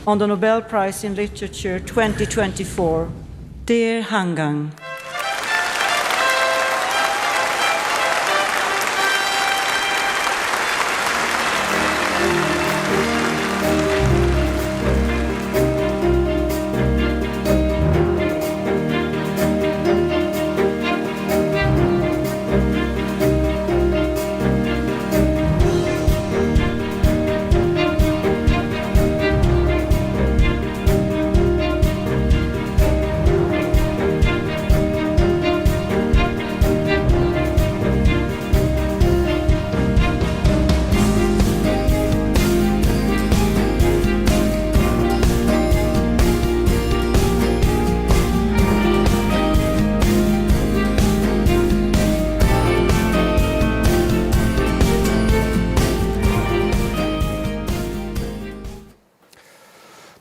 on the Nobel Prize in Literature 2024, dear Hangang.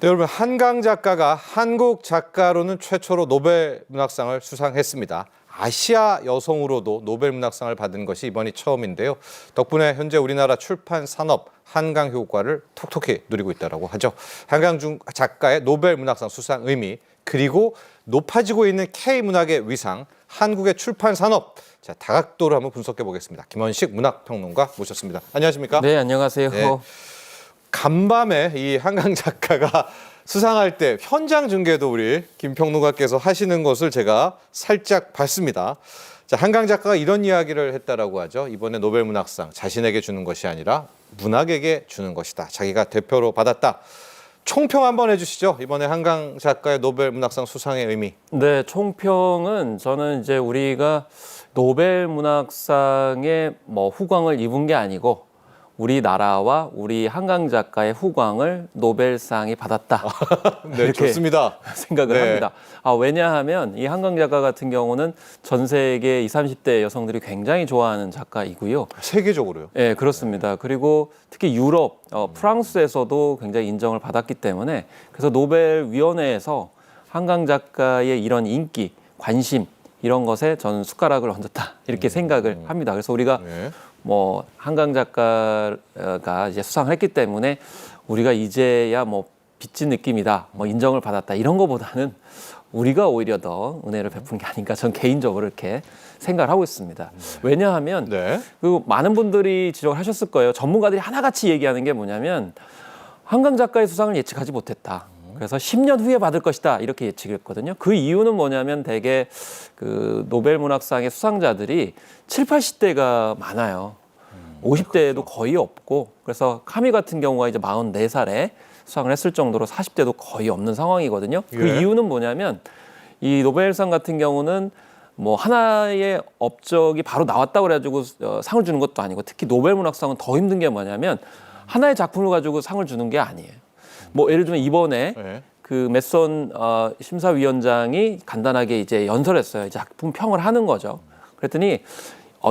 네, 여러분, 한강 작가가 한국 작가로는 최초로 노벨 문학상을 수상했습니다. 아시아 여성으로도 노벨 문학상을 받은 것이 이번이 처음인데요. 덕분에 현재 우리나라 출판 산업 한강 효과를 톡톡히 누리고 있다고 하죠. 한강 작가의 노벨 문학상 수상 의미, 그리고 높아지고 있는 K문학의 위상, 한국의 출판 산업, 자, 다각도로 한번 분석해 보겠습니다. 김원식 문학평론가 모셨습니다. 안녕하십니까? 네, 안녕하세요. 네. 간밤에 이 한강 작가가 수상할 때 현장 중계도 우리 김평론가께서 하시는 것을 제가 살짝 봤습니다. 자, 한강 작가가 이런 이야기를 했다라고 하죠. 이번에 노벨 문학상 자신에게 주는 것이 아니라 문학에게 주는 것이다. 자기가 대표로 받았다. 총평 한번 해주시죠. 이번에 한강 작가의 노벨 문학상 수상의 의미. 네, 총평은 저는 이제 우리가 노벨 문학상의 후광을 입은 게 아니고 우리나라와 우리 한강 작가의 후광을 노벨상이 받았다. 네, 이렇게 좋습니다. 생각을 네. 합니다. 왜냐하면 이 한강 작가 같은 경우는 전 세계 20, 30대 여성들이 굉장히 좋아하는 작가이고요. 세계적으로요. 네, 그렇습니다. 그리고 특히 유럽, 프랑스에서도 굉장히 인정을 받았기 때문에 그래서 노벨위원회에서 한강 작가의 이런 인기, 관심 이런 것에 저는 숟가락을 얹었다 이렇게 생각을 합니다. 그래서 우리가 네. 한강 작가가 이제 수상을 했기 때문에 우리가 이제야 빚진 느낌이다, 인정을 받았다 이런 거보다는 우리가 오히려 더 은혜를 베푼 게 아닌가 전 개인적으로 이렇게 생각을 하고 있습니다. 왜냐하면 네. 그 많은 분들이 지적을 하셨을 거예요. 전문가들이 하나같이 얘기하는 게 뭐냐면 한강 작가의 수상을 예측하지 못했다. 그래서 10년 후에 받을 것이다 이렇게 예측을 했거든요. 그 이유는 뭐냐면 대개 그 노벨 문학상의 수상자들이 7, 80대가 많아요. 50대에도 거의 없고 그래서 카미 같은 경우가 이제 44살에 수상을 했을 정도로 40대도 거의 없는 상황이거든요. 그 예. 이유는 뭐냐면 이 노벨상 같은 경우는 하나의 업적이 바로 나왔다고 그래가지고 상을 주는 것도 아니고 특히 노벨 문학상은 더 힘든 게 뭐냐면 하나의 작품을 가지고 상을 주는 게 아니에요. 예를 들면 이번에 네. 그 메선 심사위원장이 간단하게 이제 연설했어요. 이제 작품 평을 하는 거죠. 그랬더니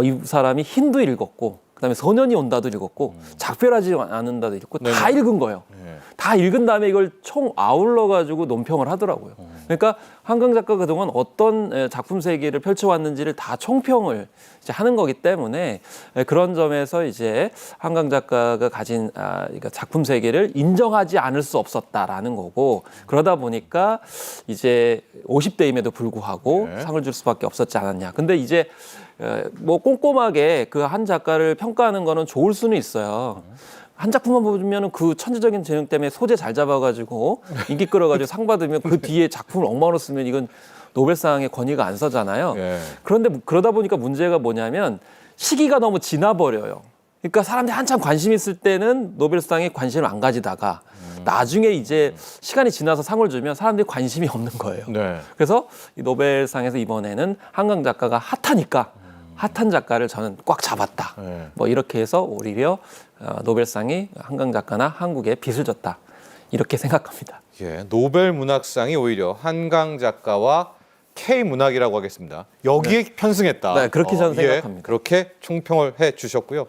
이 사람이 흰도 읽었고 그다음에 소년이 온다도 읽었고 작별하지 않는다도 읽고 네네. 다 읽은 거예요. 네. 다 읽은 다음에 이걸 총 아울러 가지고 논평을 하더라고요. 그러니까 한강 작가 그동안 어떤 작품 세계를 펼쳐왔는지를 다 총평을 이제 하는 거기 때문에 그런 점에서 이제 한강 작가가 가진 그러니까 작품 세계를 인정하지 않을 수 없었다라는 거고 그러다 보니까 이제 50대임에도 불구하고 네. 상을 줄 수밖에 없었지 않았냐. 근데 이제 꼼꼼하게 그 한 작가를 평가하는 거는 좋을 수는 있어요. 한 작품만 보면 그 천재적인 재능 때문에 소재 잘 잡아가지고 인기 끌어가지고 상 받으면 그 뒤에 작품을 엉망으로 쓰면 이건 노벨상의 권위가 안 서잖아요. 예. 그런데 그러다 보니까 문제가 뭐냐면 시기가 너무 지나버려요. 그러니까 사람들이 한참 관심 있을 때는 노벨상에 관심을 안 가지다가 나중에 이제 시간이 지나서 상을 주면 사람들이 관심이 없는 거예요. 네. 그래서 이 노벨상에서 이번에는 한강 작가가 핫하니까 핫한 작가를 저는 꽉 잡았다. 네. 이렇게 해서 오히려 노벨상이 한강 작가나 한국에 빚을 졌다. 이렇게 생각합니다. 예, 노벨 문학상이 오히려 한강 작가와 K문학이라고 하겠습니다. 여기에 편승했다. 네, 그렇게 저는 생각합니다. 그렇게 총평을 해 주셨고요.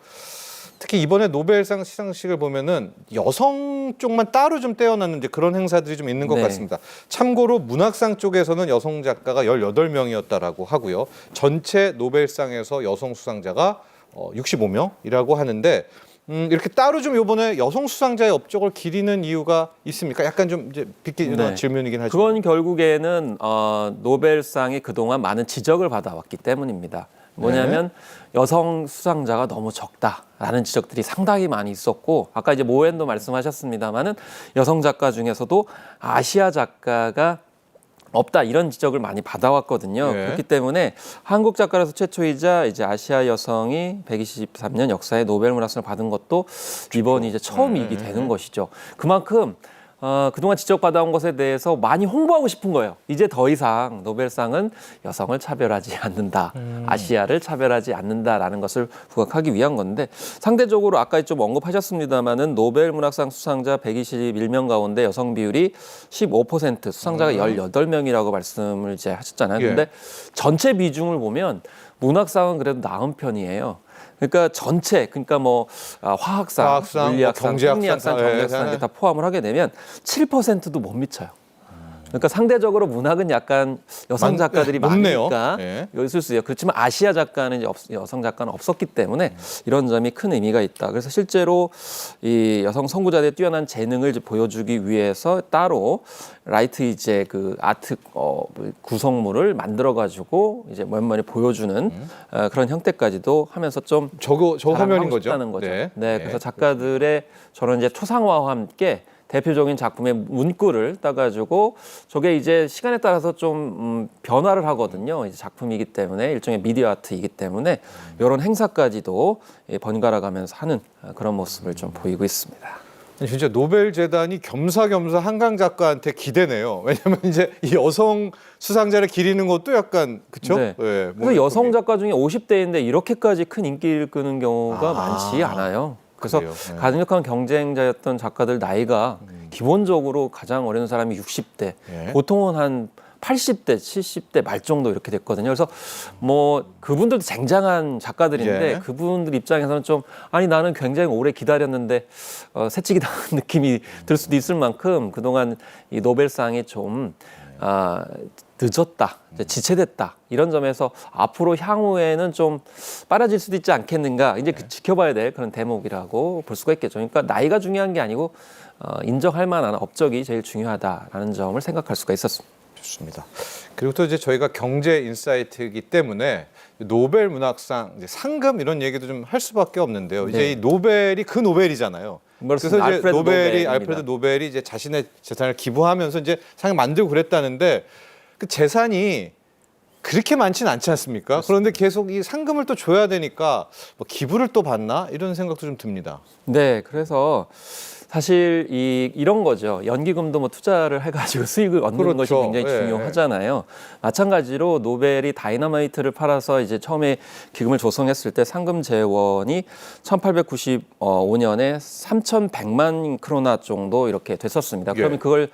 특히 이번에 노벨상 시상식을 보면은 여성 쪽만 따로 좀 떼어놨는데 그런 행사들이 좀 있는 것 네. 같습니다. 참고로 문학상 쪽에서는 여성 작가가 18명이었다라고 하고요. 전체 노벨상에서 여성 수상자가 65명이라고 하는데 이렇게 따로 좀 이번에 여성 수상자의 업적을 기리는 이유가 있습니까? 약간 좀 이제 빗기는 네. 질문이긴 하지만. 그건 결국에는 노벨상이 그동안 많은 지적을 받아왔기 때문입니다. 뭐냐면 여성 수상자가 너무 적다라는 지적들이 상당히 많이 있었고, 아까 이제 모엔도 말씀하셨습니다마는 여성 작가 중에서도 아시아 작가가 없다 이런 지적을 많이 받아왔거든요. 네. 그렇기 때문에 한국 작가로서 최초이자 이제 아시아 여성이 123년 역사에 노벨 문학상을 받은 것도 이번이 이제 처음이게 되는 것이죠. 그만큼 그동안 지적받아온 것에 대해서 많이 홍보하고 싶은 거예요. 이제 더 이상 노벨상은 여성을 차별하지 않는다. 아시아를 차별하지 않는다라는 것을 부각하기 위한 건데, 상대적으로 아까 좀 언급하셨습니다마는 노벨 문학상 수상자 121명 가운데 여성 비율이 15%, 수상자가 18명이라고 말씀을 이제 하셨잖아요. 근데 전체 비중을 보면 문학상은 그래도 나은 편이에요. 그러니까 전체, 그러니까 뭐 화학상, 물리학상, 심리학상, 경제학상 이렇게 다 포함을 하게 되면 7%도 못 미쳐요. 그러니까 상대적으로 문학은 약간 여성 작가들이 많으니까 있을 수 있어요. 그렇지만 아시아 작가는 여성 작가는 없었기 때문에 이런 점이 큰 의미가 있다. 그래서 실제로 이 여성 선구자들의 뛰어난 재능을 이제 보여주기 위해서 따로 라이트 이제 그 아트 구성물을 만들어 가지고 이제 몇몇이 보여주는 그런 형태까지도 하면서 좀 저 화면인 거죠. 거죠. 네, 그래서 작가들의 저런 이제 초상화와 함께 대표적인 작품의 문구를 따가지고 저게 이제 시간에 따라서 좀 변화를 하거든요. 이제 작품이기 때문에 일종의 미디어 아트이기 때문에 이런 행사까지도 번갈아가면서 하는 그런 모습을 좀 보이고 있습니다. 진짜 노벨 재단이 겸사겸사 한강 작가한테 기대네요. 왜냐하면 이제 이 여성 수상자를 기리는 것도 약간 그렇죠. 네. 그래서 여성 작가 중에 50대인데 이렇게까지 큰 인기를 끄는 경우가 많지 않아요. 그래서 강력한 경쟁자였던 작가들 나이가 기본적으로 가장 어린 사람이 60대, 보통은 한 80대, 70대 말 정도 이렇게 됐거든요. 그래서 뭐 그분들도 쟁장한 작가들인데 그분들 입장에서는 좀 아니 나는 굉장히 오래 기다렸는데 새치기 당한 느낌이 들 수도 있을 만큼 그동안 이 노벨상이 좀 늦었다, 지체됐다 이런 점에서 앞으로 향후에는 좀 빨라질 수도 있지 않겠는가, 이제 지켜봐야 될 그런 대목이라고 볼 수가 있겠죠. 그러니까 나이가 중요한 게 아니고 인정할 만한 업적이 제일 중요하다라는 점을 생각할 수가 있었습니다. 좋습니다. 그리고 또 이제 저희가 경제 인사이트이기 때문에 노벨 문학상 이제 상금 이런 얘기도 좀 할 수밖에 없는데요. 이제 이 노벨이 그 노벨이잖아요. 그래서 이제 알프레드 노벨이 이제 자신의 재산을 기부하면서 이제 상을 만들고 그랬다는데 그 재산이 그렇게 많지는 않지 않습니까? 그렇습니다. 그런데 계속 이 상금을 또 줘야 되니까 뭐 기부를 또 받나 이런 생각도 좀 듭니다. 네, 그래서 사실 이런 거죠. 연기금도 뭐 투자를 해가지고 수익을 얻는 것이 굉장히 중요하잖아요. 마찬가지로 노벨이 다이너마이트를 팔아서 이제 처음에 기금을 조성했을 때 상금 재원이 1895년에 3,100만 크로나 정도 이렇게 됐었습니다. 그러면 그걸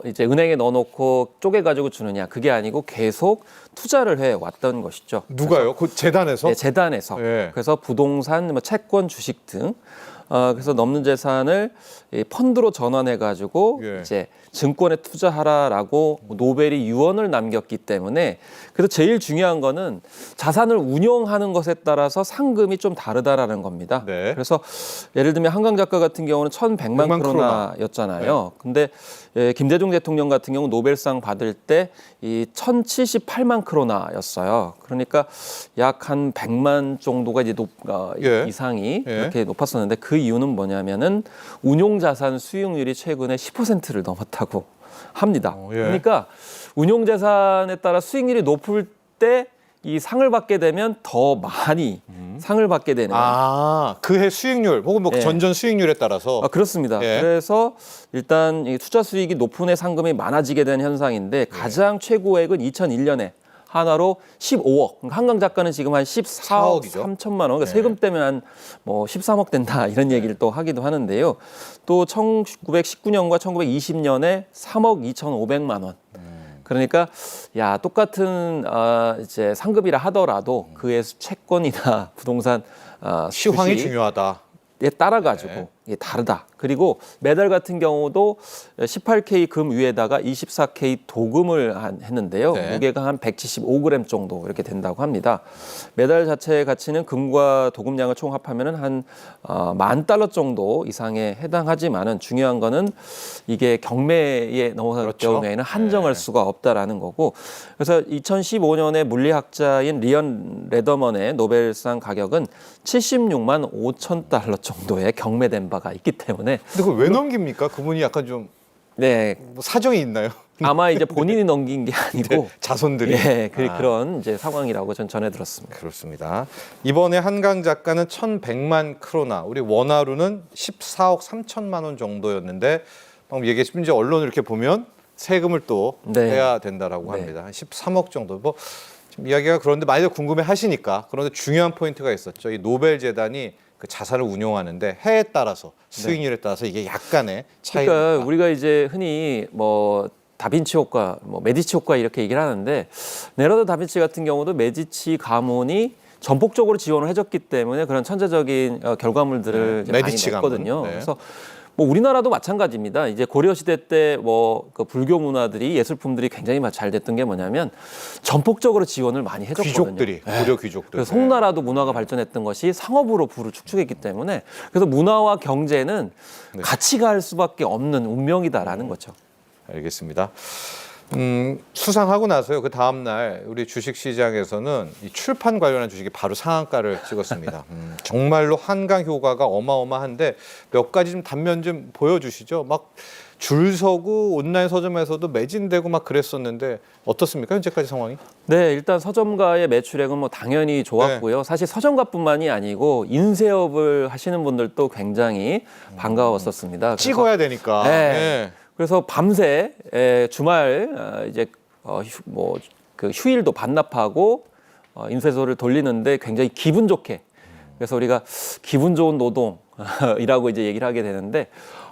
이제 은행에 넣어놓고 쪼개가지고 주느냐, 그게 아니고 계속 투자를 해왔던 것이죠. 누가요? 그 재단에서? 네, 재단에서. 그래서 부동산, 뭐 채권, 주식 등 그래서 넘는 재산을 펀드로 전환해가지고 이제 증권에 투자하라라고 노벨이 유언을 남겼기 때문에, 그래서 제일 중요한 거는 자산을 운용하는 것에 따라서 상금이 좀 다르다라는 겁니다. 그래서 예를 들면 한강 작가 같은 경우는 1,100만 크로나였잖아요. 근데 김대중 대통령 같은 경우 노벨상 받을 때 이 1,078만 크로나였어요. 그러니까 약 한 100만 정도가 이제 이상이 이렇게 높았었는데, 그 이유는 뭐냐면은 운용자산 수익률이 최근에 10%를 넘었다고 합니다. 그러니까 운용자산에 따라 수익률이 높을 때 이 상을 받게 되면 더 많이 상을 받게 되는. 그해 수익률 혹은 뭐 전전 수익률에 따라서. 그렇습니다. 그래서 일단 이 투자 수익이 높은 해 상금이 많아지게 되는 현상인데, 가장 최고액은 2001년에 하나로 15억. 한강 작가는 지금 한 14억 3천만 원. 그러니까 세금 때문에 한 뭐 13억 된다 이런 얘기를 또 하기도 하는데요. 또 1919년과 1920년에 3억 2,500만 원. 그러니까 똑같은 이제 상급이라 하더라도 그의 채권이나 부동산 시황이 중요하다. 에 따라 가지고 이게 다르다. 그리고 메달 같은 경우도 18K 금 위에다가 24K 도금을 했는데요. 네. 무게가 한 175g 정도 이렇게 된다고 합니다. 메달 자체의 가치는 금과 도금량을 총 합하면은 한 $10,000 정도 이상에 해당하지만은 중요한 거는 이게 경매에 넘어갈 그렇죠. 경우에는 한정할 네. 수가 없다라는 거고. 그래서 2015년에 물리학자인 리언 레더먼의 노벨상 가격은 $765,000 정도에 경매된 바가 있기 때문에 근데 그걸 왜 넘깁니까? 그분이 약간 좀 네, 뭐 사정이 있나요? 아마 이제 본인이 넘긴 게 아니고 자손들이. 예, 그런 이제 상황이라고 전 전해 들었습니다. 그렇습니다. 이번에 한강 작가는 1,100만 크로나, 우리 원화로는 14억 3천만 원 정도였는데 방금 얘기했지만 이제 언론을 이렇게 보면 세금을 또 네. 해야 된다라고 네. 합니다. 한 13억 정도. 뭐 지금 이야기가 그런데 많이들 궁금해 하시니까 그런데 중요한 포인트가 있었죠. 이 노벨 재단이 그 자산을 운용하는데 해에 따라서 수익률에 따라서 이게 약간의 차이가 그러니까 우리가 이제 흔히 뭐 다빈치 효과, 뭐 메디치 효과 이렇게 얘기를 하는데 레오나르도 다빈치 같은 경우도 메디치 가문이 전폭적으로 지원을 해줬기 때문에 그런 천재적인 결과물들을 이제 메디치 많이 가문. 냈거든요. 네. 그래서 뭐 우리나라도 마찬가지입니다. 이제 고려 시대 때 뭐 그 불교 문화들이 예술품들이 굉장히 잘 됐던 게 뭐냐면 전폭적으로 지원을 많이 해줬거든요. 귀족들이, 고려 귀족들. 그래서 송나라도 문화가 발전했던 것이 상업으로 부를 축축했기 때문에 그래서 문화와 경제는 같이 갈 수밖에 없는 운명이다라는 거죠. 알겠습니다. 수상하고 나서요. 그 다음 날 우리 주식시장에서는 이 출판 관련한 주식이 바로 상한가를 찍었습니다. 정말로 한강 효과가 어마어마한데 몇 가지 좀 단면 좀 보여주시죠. 막 줄 서고 온라인 서점에서도 매진되고 막 그랬었는데 어떻습니까? 현재까지 상황이? 네, 일단 서점가의 매출액은 뭐 당연히 좋았고요. 사실 서점가뿐만이 아니고 인쇄업을 하시는 분들도 굉장히 반가웠었습니다. 그래서 찍어야 되니까. 네. 네. 그래서 밤새 주말 이제 그 휴일도 반납하고 인쇄소를 돌리는데 굉장히 기분 좋게, 그래서 우리가 기분 좋은 노동이라고 이제 얘기를 하게 되는데,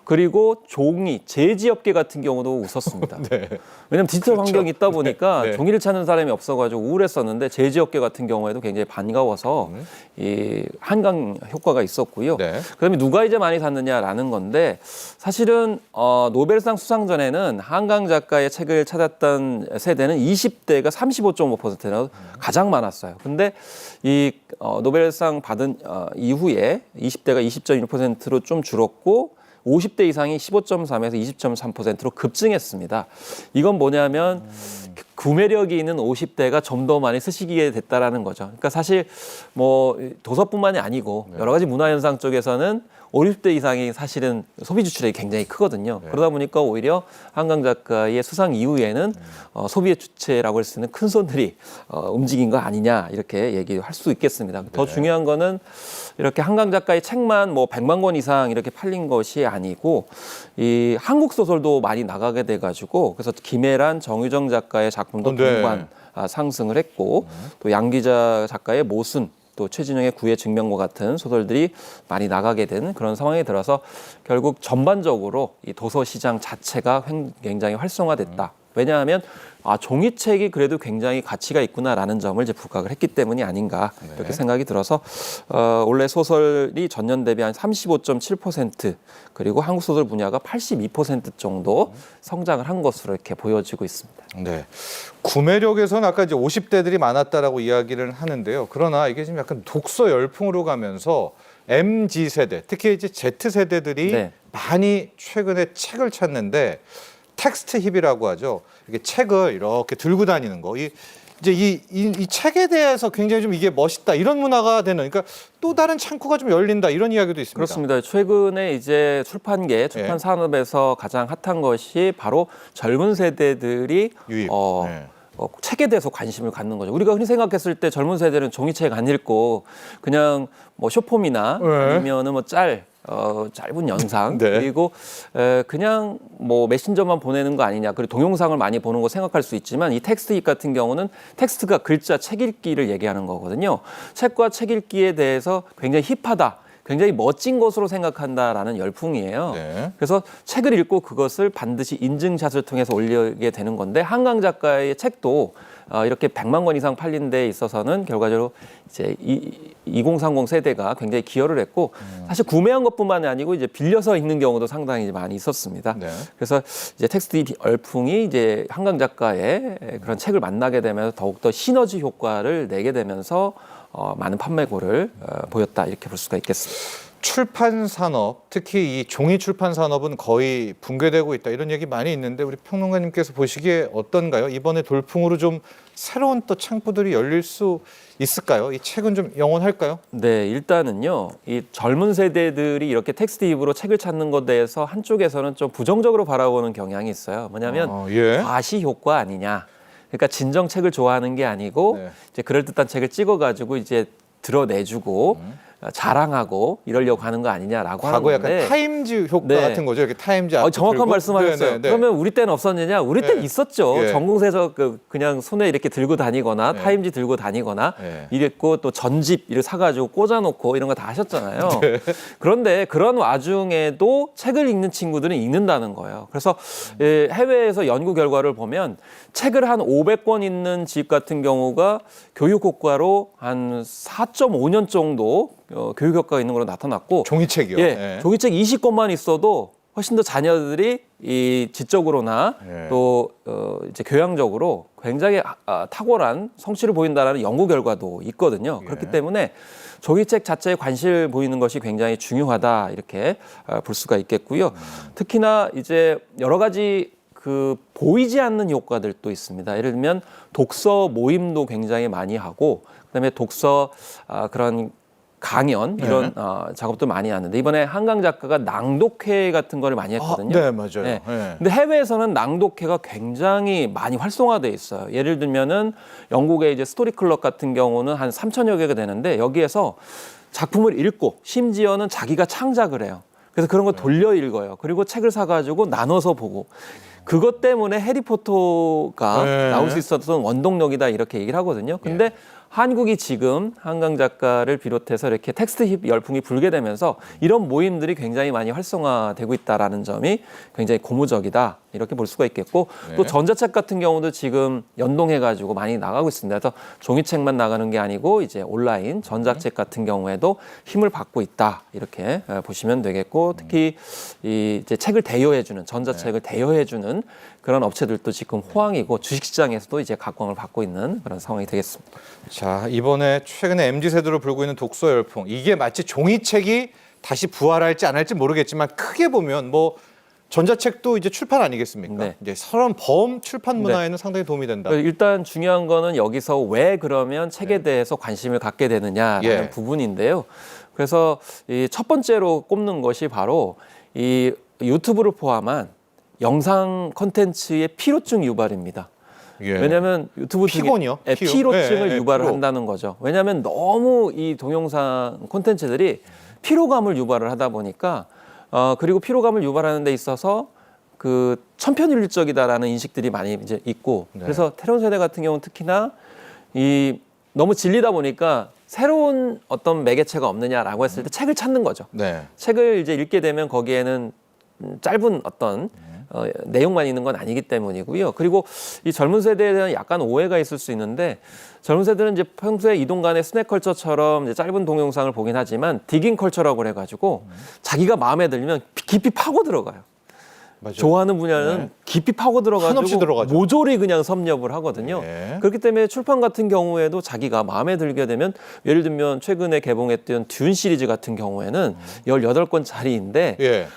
그리고 종이 제지업계 같은 경우도 웃었습니다. 네. 왜냐하면 디지털 환경이 있다 보니까 네. 종이를 찾는 사람이 없어가지고 우울했었는데 제지업계 같은 경우에도 굉장히 반가워서 이 한강 효과가 있었고요. 네. 그다음에 누가 이제 많이 샀느냐라는 건데, 사실은 노벨상 수상 전에는 한강 작가의 책을 찾았던 세대는 20대가 35.5%나 가장 많았어요. 근데 이 노벨상 받은 이후에 20대가 20.1%로 좀 줄었고 50대 이상이 15.3에서 20.3%로 급증했습니다. 이건 뭐냐면 구매력이 있는 50대가 좀 더 많이 쓰시게 됐다라는 거죠. 그러니까 사실 뭐 도서뿐만이 아니고 여러 가지 문화 현상 쪽에서는 50대 이상이 사실은 소비 주출액이 굉장히 크거든요. 그러다 보니까 오히려 한강 작가의 수상 이후에는 소비의 주체라고 할 수 있는 큰 손들이 움직인 거 아니냐 이렇게 얘기할 수 있겠습니다. 더 중요한 거는 이렇게 한강 작가의 책만 뭐 100만 권 이상 이렇게 팔린 것이 아니고 이 한국 소설도 많이 나가게 돼가지고, 그래서 김혜란, 정유정 작가의 작품도 네. 동반 상승을 했고, 또 양기자 작가의 모순, 또 최진영의 구의 증명과 같은 소설들이 많이 나가게 되는 그런 상황에 들어서 결국 전반적으로 이 도서 시장 자체가 굉장히 활성화됐다. 왜냐하면 종이책이 그래도 굉장히 가치가 있구나라는 점을 이제 부각을 했기 때문이 아닌가 이렇게 생각이 들어서 원래 소설이 전년 대비 한 35.7% 그리고 한국 소설 분야가 82% 정도 성장을 한 것으로 이렇게 보여지고 있습니다. 네. 구매력에서는 아까 이제 50대들이 많았다라고 이야기를 하는데요. 그러나 이게 지금 약간 독서 열풍으로 가면서 MZ 세대, 특히 이제 Z 세대들이 네. 많이 최근에 책을 찾는데 텍스트 힙이라고 하죠. 이게 책을 이렇게 들고 다니는 거. 이제 이 책에 대해서 굉장히 좀 이게 멋있다 이런 문화가 되는, 그러니까 또 다른 창구가 좀 열린다 이런 이야기도 있습니다. 그렇습니다. 최근에 이제 출판 산업에서 가장 핫한 것이 바로 젊은 세대들이 유입. 책에 대해서 관심을 갖는 거죠. 우리가 흔히 생각했을 때 젊은 세대는 종이책 안 읽고 그냥 뭐 쇼폼이나 아니면은 뭐 짧은 영상 네. 그리고 그냥 뭐 메신저만 보내는 거 아니냐, 그리고 동영상을 많이 보는 거 생각할 수 있지만 이 텍스트잇 같은 경우는 텍스트가 글자 책 읽기를 얘기하는 거거든요. 책과 책 읽기에 대해서 굉장히 힙하다, 굉장히 멋진 것으로 생각한다라는 열풍이에요. 네. 그래서 책을 읽고 그것을 반드시 인증샷을 통해서 올리게 되는 건데 한강 작가의 책도 이렇게 100만 권 이상 팔린 데 있어서는 결과적으로 이제 2030 세대가 굉장히 기여를 했고 사실 구매한 것뿐만이 아니고 이제 빌려서 읽는 경우도 상당히 많이 있었습니다. 네. 그래서 이제 텍스트 열풍이 이제 한강 작가의 그런 책을 만나게 되면서 더욱더 시너지 효과를 내게 되면서 많은 판매고를 보였다 이렇게 볼 수가 있겠습니다. 출판 산업, 특히 이 종이 출판 산업은 거의 붕괴되고 있다 이런 얘기 많이 있는데 우리 평론가님께서 보시기에 어떤가요? 이번에 돌풍으로 좀 새로운 또 창구들이 열릴 수 있을까요? 이 책은 좀 영원할까요? 네, 일단은요, 이 젊은 세대들이 이렇게 텍스트 입으로 책을 찾는 것에 대해서 한쪽에서는 좀 부정적으로 바라보는 경향이 있어요. 뭐냐면 예. 과시 효과 아니냐. 그러니까 진정 책을 좋아하는 게 아니고 네. 이제 그럴듯한 책을 찍어가지고 이제 드러내주고 자랑하고 이러려고 하는 거 아니냐라고 과거 하는 약간 건데 타임즈 효과 네. 같은 거죠. 이렇게 타임즈 앞에 정확한 들고. 말씀하셨어요. 네, 네, 네. 그러면 우리 때는 없었느냐? 우리 때는 네. 있었죠. 예. 전공서에서 그냥 손에 이렇게 들고 다니거나 네. 타임지 들고 다니거나 네. 이랬고 또 전집 이를 사가지고 꽂아놓고 이런 거 다 하셨잖아요. 네. 그런데 그런 와중에도 책을 읽는 친구들은 읽는다는 거예요. 그래서 해외에서 연구 결과를 보면 책을 한 500권 읽는 집 같은 경우가 교육 효과로 한 4.5년 정도 교육 효과가 있는 걸로 나타났고 종이책이요. 예, 네. 종이책 20권만 있어도 훨씬 더 자녀들이 이 지적으로나 예. 또 이제 교양적으로 굉장히 탁월한 성취를 보인다라는 연구 결과도 있거든요. 예. 그렇기 때문에 종이책 자체에 관심을 보이는 것이 굉장히 중요하다 이렇게 볼 수가 있겠고요. 특히나 이제 여러 가지 그 보이지 않는 효과들도 있습니다. 예를 들면 독서 모임도 굉장히 많이 하고 그다음에 독서 그런 강연 이런 작업도 많이 하는데 이번에 한강 작가가 낭독회 같은 거를 많이 했거든요. 네, 맞아요. 네. 네. 근데 해외에서는 낭독회가 굉장히 많이 활성화돼 있어요. 예를 들면은 영국의 이제 스토리 클럽 같은 경우는 한 3,000여 개가 되는데 여기에서 작품을 읽고 심지어는 자기가 창작을 해요. 그래서 그런 거 돌려 읽어요. 그리고 책을 사가지고 나눠서 보고. 그것 때문에 해리포터가 네. 나올 수 있었던 원동력이다 이렇게 얘기를 하거든요. 근데 한국이 지금 한강 작가를 비롯해서 이렇게 텍스트 힙 열풍이 불게 되면서 이런 모임들이 굉장히 많이 활성화되고 있다라는 점이 굉장히 고무적이다 이렇게 볼 수가 있겠고 네. 또 전자책 같은 경우도 지금 연동해가지고 많이 나가고 있습니다. 그래서 종이책만 나가는 게 아니고 이제 온라인 전자책 같은 경우에도 힘을 받고 있다 이렇게 보시면 되겠고 특히 이 이제 책을 대여해주는 전자책을 대여해주는 그런 업체들도 지금 호황이고 주식시장에서도 이제 각광을 받고 있는 그런 상황이 되겠습니다. 자, 이번에 최근에 MZ세대로 불고 있는 독서 열풍. 이게 마치 종이책이 다시 부활할지 안 할지 모르겠지만 크게 보면 뭐 전자책도 이제 출판 아니겠습니까? 네. 이제 서런 범 출판 문화에는 상당히 도움이 된다. 일단 중요한 거는 여기서 왜 그러면 책에 대해서 관심을 갖게 되느냐라는 예. 부분인데요. 그래서 이 첫 번째로 꼽는 것이 바로 이 유튜브를 포함한 영상 콘텐츠의 피로증 유발입니다. 예. 왜냐하면 유튜브 중에 피곤이요? 피로? 피로증을 예, 예, 유발을 피로. 한다는 거죠. 왜냐하면 너무 이 동영상 콘텐츠들이 피로감을 유발을 하다 보니까 그리고 피로감을 유발하는 데 있어서 그 천편일률적이다라는 인식들이 많이 이제 있고 네. 그래서 새로운 세대 같은 경우는 특히나 이 너무 질리다 보니까 새로운 어떤 매개체가 없느냐라고 했을 때 책을 찾는 거죠. 네. 책을 이제 읽게 되면 거기에는 짧은 어떤 내용만 있는 건 아니기 때문이고요. 그리고 이 젊은 세대에 대한 약간 오해가 있을 수 있는데 젊은 세대는 이제 평소에 이동간의 스낵 컬처처럼 이제 짧은 동영상을 보긴 하지만 디깅 컬처라고 해가지고 자기가 마음에 들면 깊이 파고 들어가요. 맞아요. 좋아하는 분야는 네. 깊이 파고 한없이 들어가지고 들어가죠. 모조리 그냥 섭렵을 하거든요. 네. 그렇기 때문에 출판 같은 경우에도 자기가 마음에 들게 되면 예를 들면 최근에 개봉했던 듄 시리즈 같은 경우에는 18권짜리인데 예.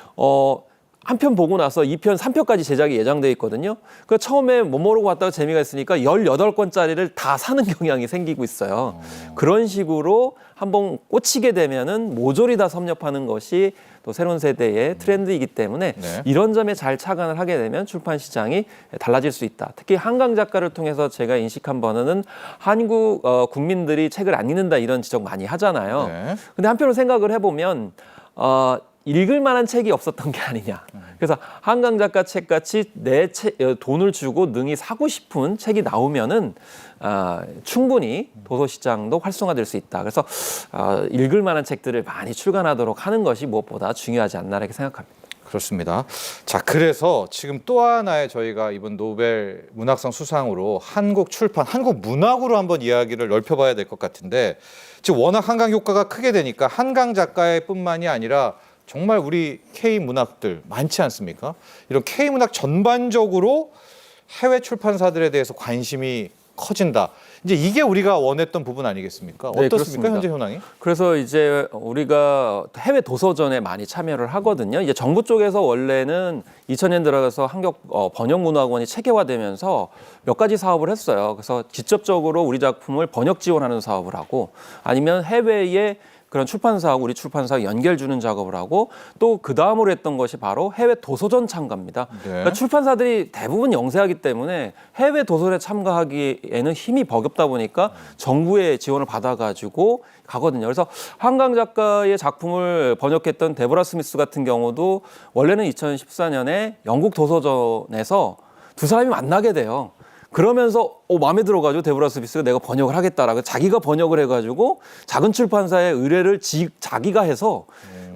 한 편 보고 나서 2편, 3편까지 제작이 예정돼 있거든요. 그 처음에 못 모르고 왔다가 재미가 있으니까 18권짜리를 다 사는 경향이 생기고 있어요. 그런 식으로 한번 꽂히게 되면은 모조리 다 섭렵하는 것이 또 새로운 세대의 트렌드이기 때문에 네. 이런 점에 잘 착안을 하게 되면 출판 시장이 달라질 수 있다. 특히 한강 작가를 통해서 제가 인식한 바는 한국 국민들이 책을 안 읽는다 이런 지적 많이 하잖아요. 네. 근데 한편으로 생각을 해보면 읽을 만한 책이 없었던 게 아니냐. 그래서 한강 작가 책 같이 내 돈을 주고 능히 사고 싶은 책이 나오면은 충분히 도서 시장도 활성화될 수 있다. 그래서 읽을 만한 책들을 많이 출간하도록 하는 것이 무엇보다 중요하지 않나 이렇게 생각합니다. 그렇습니다. 자, 그래서 지금 또 하나의 저희가 이번 노벨 문학상 수상으로 한국 출판, 한국 문학으로 한번 이야기를 넓혀봐야 될 것 같은데 지금 워낙 한강 효과가 크게 되니까 한강 작가의 뿐만이 아니라 정말 우리 K 문학들 많지 않습니까? 이런 K 문학 전반적으로 해외 출판사들에 대해서 관심이 커진다. 이제 이게 우리가 원했던 부분 아니겠습니까? 네, 어떻습니까, 그렇습니다. 현재 현황이? 그래서 이제 우리가 해외 도서전에 많이 참여를 하거든요. 이제 정부 쪽에서 원래는 2000년 들어가서 한국 번역문학원이 체계화되면서 몇 가지 사업을 했어요. 그래서 직접적으로 우리 작품을 번역 지원하는 사업을 하고 아니면 해외에 그런 출판사하고 우리 사하고 연결 주는 작업을 하고 또 그 다음으로 했던 것이 바로 해외 도서전 참가입니다. 네. 그러니까 출판사들이 대부분 영세하기 때문에 해외 도서전에 참가하기에는 힘이 버겁다 보니까 정부의 지원을 받아가지고 가거든요. 그래서 한강 작가의 작품을 번역했던 데보라 스미스 같은 경우도 원래는 2014년에 영국 도서전에서 두 사람이 만나게 돼요. 그러면서 마음에 들어가지고 데보라 스미스가 내가 번역을 하겠다라고 자기가 번역을 해가지고 작은 출판사의 의뢰를 자기가 해서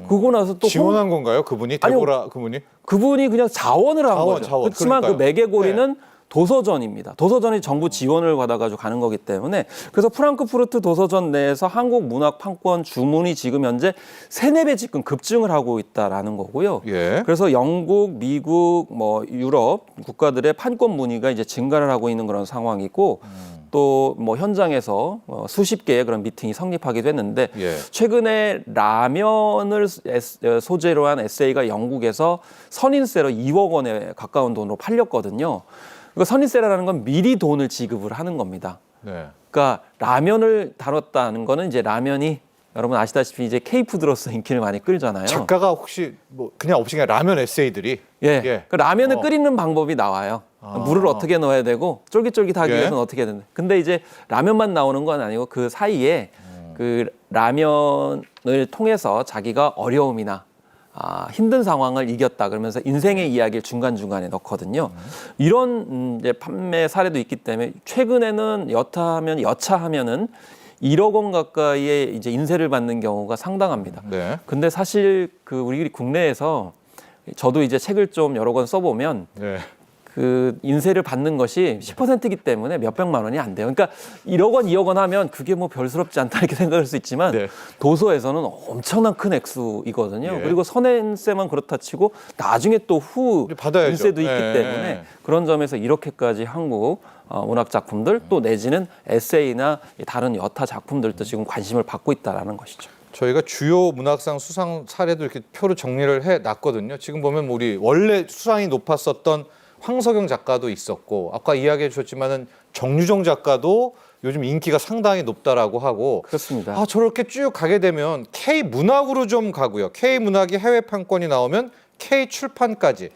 그러고 나서 또 지원한 건가요? 그분이? 데보라 그분이? 그분이 그냥 자원을 한 거죠. 자원. 그렇지만 그러니까요. 그 매개고리는 도서전입니다. 도서전이 정부 지원을 받아가지고 가는 거기 때문에 그래서 프랑크푸르트 도서전 내에서 한국 문학 판권 주문이 지금 현재 3-4배 지금 급증을 하고 있다라는 거고요. 예. 그래서 영국, 미국, 뭐 유럽 국가들의 판권 문의가 이제 증가를 하고 있는 그런 상황이고 또 뭐 현장에서 수십 개의 그런 미팅이 성립하기도 했는데 예. 최근에 라면을 소재로 한 에세이가 영국에서 선인세로 2억 원에 가까운 돈으로 팔렸거든요. 그러니까 선인세라는 건 미리 돈을 지급을 하는 겁니다. 네. 그러니까 라면을 다뤘다는 거는 이제 라면이 여러분 아시다시피 이제 K푸드로서 인기를 많이 끌잖아요. 작가가 혹시 뭐 그냥 없이 그냥 라면 에세이들이 예. 그 라면을 끓이는 방법이 나와요. 물을 어떻게 넣어야 되고 쫄깃쫄깃하기 예. 위해서는 어떻게 해야 되는데. 근데 이제 라면만 나오는 건 아니고 그 사이에 그 라면을 통해서 자기가 어려움이나 힘든 상황을 이겼다 그러면서 인생의 이야기를 중간중간에 넣거든요. 이런 이제 판매 사례도 있기 때문에 최근에는 여차하면은 1억 원 가까이의 이제 인세를 받는 경우가 상당합니다. 네. 근데 사실 그 우리 국내에서 저도 이제 책을 좀 여러 권 써보면 네. 그 인세를 받는 것이 10%이기 때문에 몇백만 원이 안 돼요. 그러니까 1억 원, 2억 원 하면 그게 뭐 별스럽지 않다 이렇게 생각할 수 있지만 네. 도서에서는 엄청난 큰 액수이거든요. 예. 그리고 선행세만 그렇다 치고 나중에 또 후 받아야죠. 인세도 있기 예. 때문에 그런 점에서 이렇게까지 한국 문학 작품들 또 내지는 에세이나 다른 여타 작품들도 지금 관심을 받고 있다라는 것이죠. 저희가 주요 문학상 수상 사례도 이렇게 표로 정리를 해놨거든요. 지금 보면 우리 원래 수상이 높았었던 황석영 작가도 있었고 아까 이야기해 주셨지만은 정유정 작가도 요즘 인기가 상당히 높다라고 하고 그렇습니다. 저렇게 쭉 가게 되면 K 문학으로 좀 가고요. K 문학이 해외 판권이 나오면 K 출판까지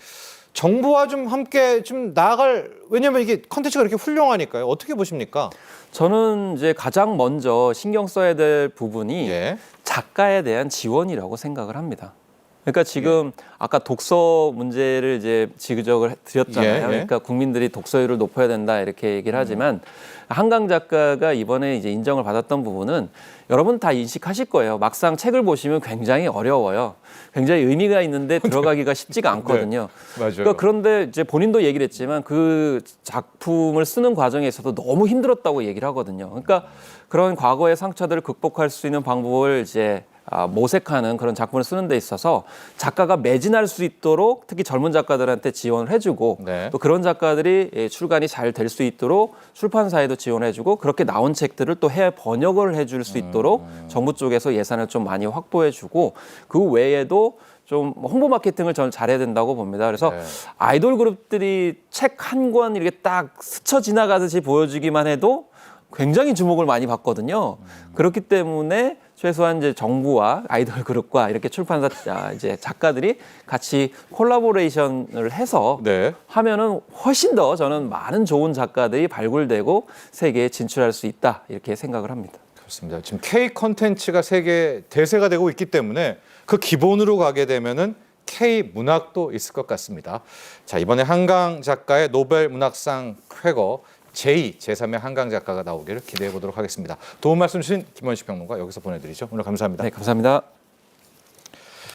정부와 좀 함께 좀 나아갈 왜냐하면 이게 컨텐츠가 이렇게 훌륭하니까요. 어떻게 보십니까? 저는 이제 가장 먼저 신경 써야 될 부분이 예. 작가에 대한 지원이라고 생각을 합니다. 그러니까 지금 아까 독서 문제를 이제 지적을 드렸잖아요. 예, 예. 그러니까 국민들이 독서율을 높여야 된다 이렇게 얘기를 하지만 한강 작가가 이번에 이제 인정을 받았던 부분은 여러분 다 인식하실 거예요. 막상 책을 보시면 굉장히 어려워요. 굉장히 의미가 있는데 들어가기가 쉽지가 않거든요. 네, 맞아요. 그러니까 그런데 이제 본인도 얘기를 했지만 그 작품을 쓰는 과정에 있어서 너무 힘들었다고 얘기를 하거든요. 그러니까 그런 과거의 상처들을 극복할 수 있는 방법을 이제 모색하는 그런 작품을 쓰는 데 있어서 작가가 매진할 수 있도록 특히 젊은 작가들한테 지원을 해주고 네. 또 그런 작가들이 출간이 잘 될 수 있도록 출판사에도 지원해주고 그렇게 나온 책들을 또 해외 번역을 해줄 수 있도록 정부 쪽에서 예산을 좀 많이 확보해주고 그 외에도 좀 홍보 마케팅을 저는 잘해야 된다고 봅니다. 그래서 네. 아이돌 그룹들이 책 한 권 이렇게 딱 스쳐 지나가듯이 보여주기만 해도 굉장히 주목을 많이 받거든요. 그렇기 때문에 최소한 이제 정부와 아이돌 그룹과 이렇게 출판사 이제 작가들이 같이 콜라보레이션을 해서 네. 하면은 훨씬 더 저는 많은 좋은 작가들이 발굴되고 세계에 진출할 수 있다 이렇게 생각을 합니다. 그렇습니다. 지금 K 컨텐츠가 세계 대세가 되고 있기 때문에 그 기본으로 가게 되면은 K 문학도 있을 것 같습니다. 자, 이번에 한강 작가의 노벨 문학상 쾌거 제2, 제3의 한강 작가가 나오기를 기대해 보도록 하겠습니다. 도움 말씀 주신 김원식 평론가 여기서 보내드리죠. 오늘 감사합니다. 네, 감사합니다.